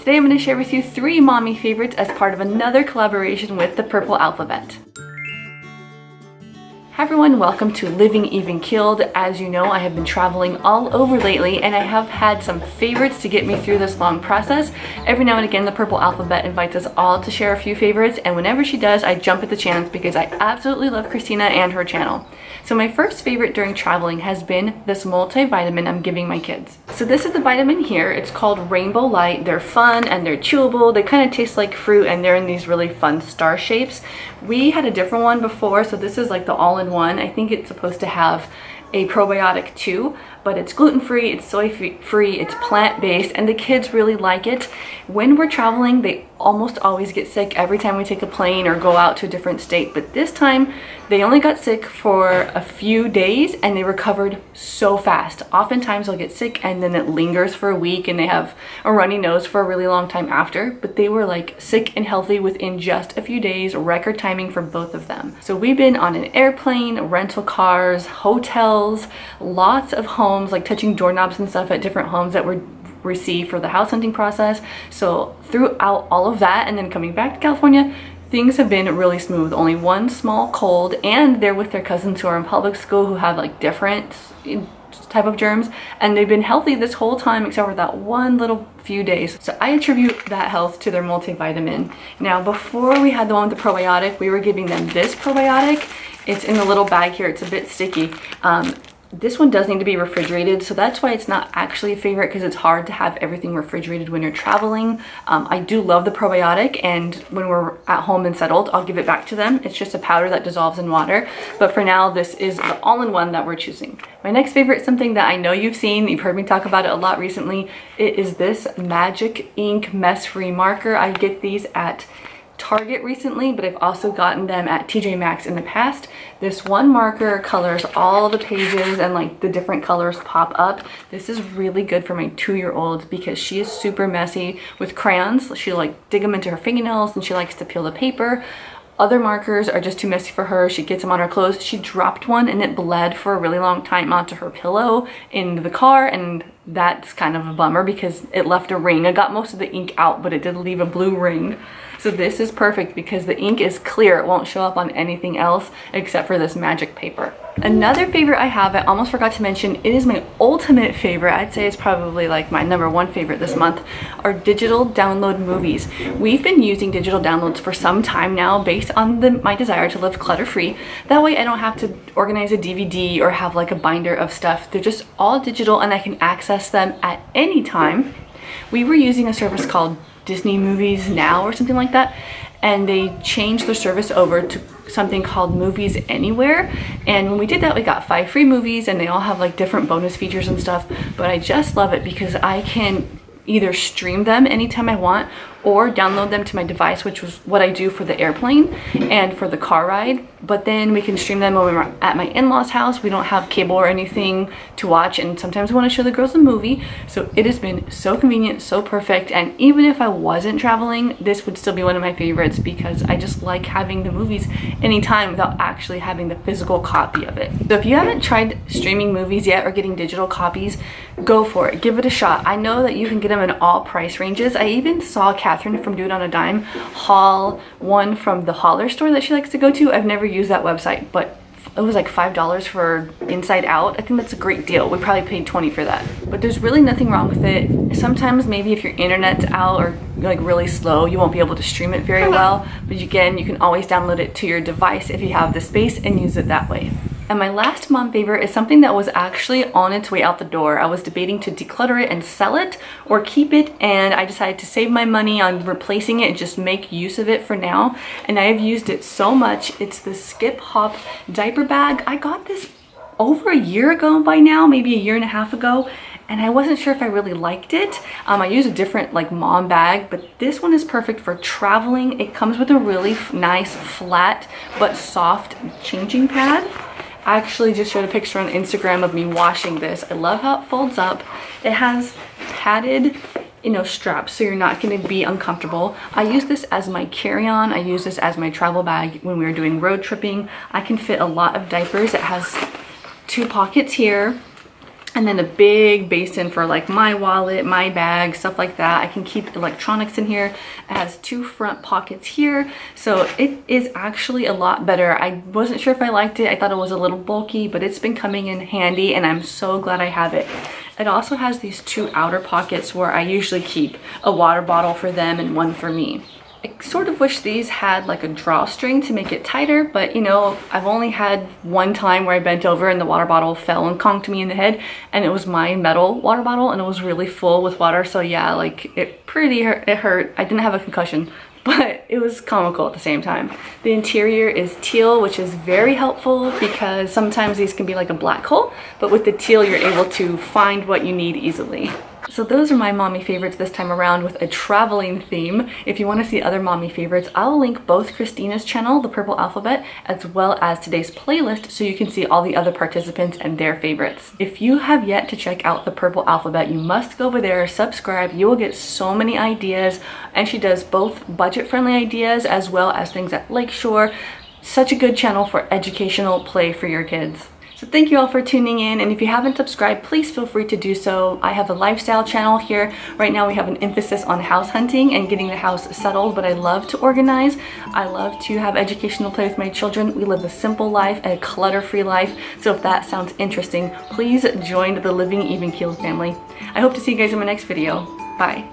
Today I'm going to share with you 3 mommy favorites as part of another collaboration with the Purple Alphabet. Hi everyone, welcome to Living Even Keeled. As you know, I have been traveling all over lately and I have had some favorites to get me through this long process. Every now and again, the Purple Alphabet invites us all to share a few favorites, and whenever she does, I jump at the chance because I absolutely love Christina and her channel. So my first favorite during traveling has been this multivitamin I'm giving my kids. So this is the vitamin here. It's called Rainbow Light. They're fun and they're chewable. They kind of taste like fruit and they're in these really fun star shapes. We had a different one before, so this is like the all-in-one. I think it's supposed to have a probiotic too, but it's gluten-free, it's soy-free, it's plant-based, and the kids really like it. When we're traveling, they almost always get sick every time we take a plane or go out to a different state, but this time they only got sick for a few days and they recovered so fast. Oftentimes they'll get sick and then it lingers for a week and they have a runny nose for a really long time after, but they were like sick and healthy within just a few days, record timing for both of them. So we've been on an airplane, rental cars, hotels, lots of homes, like touching doorknobs and stuff at different homes that were received for the house hunting process. So throughout all of that and then coming back to California, things have been really smooth. Only one small cold, and they're with their cousins who are in public school who have like different type of germs, and they've been healthy this whole time except for that one little few days. So I attribute that health to their multivitamin. Now before we had the one with the probiotic, we were giving them this probiotic. It's in the little bag here. It's a bit sticky. This one does need to be refrigerated, so that's why it's not actually a favorite, because it's hard to have everything refrigerated when you're traveling. I do love the probiotic, and when we're at home and settled, I'll give it back to them. It's just a powder that dissolves in water, but for now, this is the all-in-one that we're choosing. My next favorite is something that I know you've seen. You've heard me talk about it a lot recently. It is this Magic Ink mess-free marker. I get these at Target recently, but I've also gotten them at TJ Maxx in the past. This one marker colors all the pages and like the different colors pop up. This is really good for my 2-year-old because she is super messy with crayons. She like dig them into her fingernails and she likes to peel the paper. Other markers are just too messy for her. She gets them on her clothes. She dropped one and it bled for a really long time onto her pillow in the car, and that's kind of a bummer because it left a ring. I got most of the ink out, but it did leave a blue ring. So this is perfect because the ink is clear. It won't show up on anything else except for this magic paper. Another favorite I have, I almost forgot to mention, it is my ultimate favorite. I'd say it's probably like my #1 favorite this month, are digital download movies. We've been using digital downloads for some time now based on my desire to live clutter-free. That way I don't have to organize a DVD or have like a binder of stuff. They're just all digital and I can access them at any time. We were using a service called Disney Movies Now or something like that, and they changed their service over to something called Movies Anywhere, and when we did that we got 5 free movies and they all have like different bonus features and stuff. But I just love it because I can either stream them anytime I want or download them to my device, which was what I do for the airplane and for the car ride. But then we can stream them when we're at my in-laws house. We don't have cable or anything to watch, and sometimes we want to show the girls a movie. So it has been so convenient, so perfect, and even if I wasn't traveling, this would still be one of my favorites because I just like having the movies anytime without actually having the physical copy of it. So if you haven't tried streaming movies yet or getting digital copies, go for it. Give it a shot. I know that you can get them in all price ranges. I even saw Catherine from Do It on a Dime haul one from the Holler store that she likes to go to. I've never used that website, but it was like $5 for Inside Out. I think that's a great deal. We probably paid $20 for that. But there's really nothing wrong with it. Sometimes maybe if your internet's out or like really slow, you won't be able to stream it very well. But again, you can always download it to your device if you have the space and use it that way. And my last mom favorite is something that was actually on its way out the door. I was debating to declutter it and sell it or keep it, and I decided to save my money on replacing it and just make use of it for now. And I have used it so much. It's the Skip Hop diaper bag. I got this over a year ago by now, maybe a 1.5 years ago, and I wasn't sure if I really liked it. I use a different like mom bag, but this one is perfect for traveling. It comes with a really nice flat but soft changing pad. I actually just showed a picture on Instagram of me washing this. I love how it folds up. It has padded, straps, so you're not going to be uncomfortable. I use this as my carry-on. I use this as my travel bag when we were doing road tripping. I can fit a lot of diapers. It has 2 pockets here And then a big basin for like my wallet, my bag, stuff like that. I can keep electronics in here. It has 2 front pockets here. So it is actually a lot better. I wasn't sure if I liked it. I thought it was a little bulky, but it's been coming in handy and I'm so glad I have it. It also has these 2 outer pockets where I usually keep a water bottle for them and one for me. I sort of wish these had like a drawstring to make it tighter, but you know, I've only had one time where I bent over and the water bottle fell and conked me in the head, and it was my metal water bottle and it was really full with water, so yeah, like it hurt. I didn't have a concussion, but it was comical at the same time. The interior is teal, which is very helpful because sometimes these can be like a black hole, but with the teal you're able to find what you need easily. So those are my mommy favorites this time around with a traveling theme. If you want to see other mommy favorites, I'll link both Christina's channel, The Purple Alphabet, as well as today's playlist so you can see all the other participants and their favorites. If you have yet to check out The Purple Alphabet, you must go over there, subscribe. You will get so many ideas, and she does both budget-friendly ideas as well as things at Lakeshore. Such a good channel for educational play for your kids. So thank you all for tuning in, and if you haven't subscribed, please feel free to do so. I have a lifestyle channel here. Right now we have an emphasis on house hunting and getting the house settled, but I love to organize. I love to have educational play with my children. We live a simple life, a clutter-free life, so if that sounds interesting, please join the Living Even Keeled family. I hope to see you guys in my next video. Bye.